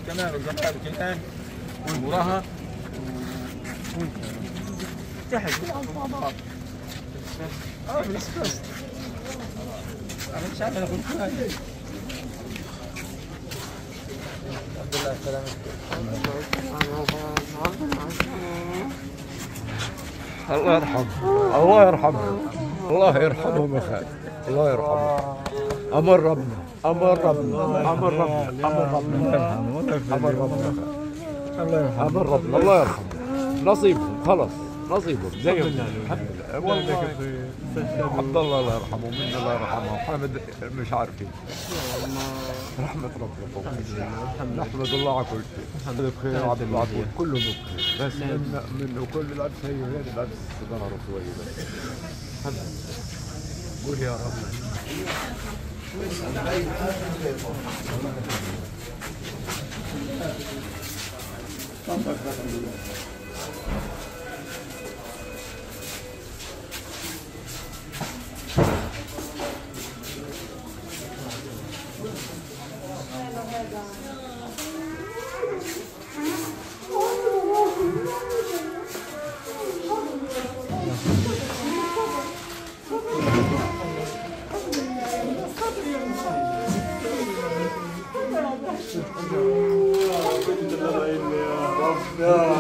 كمان وجنبها الكيان وراها تحت بالاسفل انا مش عارف انا قلت الحمد لله سلامتك. الله يرحمه الله يرحمه الله يرحمهم يا خالد الله يرحمه. امر ربنا امر ربنا امر ربنا امر ربنا امر ربنا امر ربنا الله يرحمه. نصيبهم خلص نصيبهم زيهم الحمد لله. والله عبد الله الله يرحمه ومن الله يرحمه وحامد مش عارفين رحمة ربنا فوق نحمد الله على كل شيء. الحمد لله بخير عبد العظيم كله بخير بس من كل العبس هي وهذا العبس ضرر شوية بس الحمد لله. قول يا رب. يا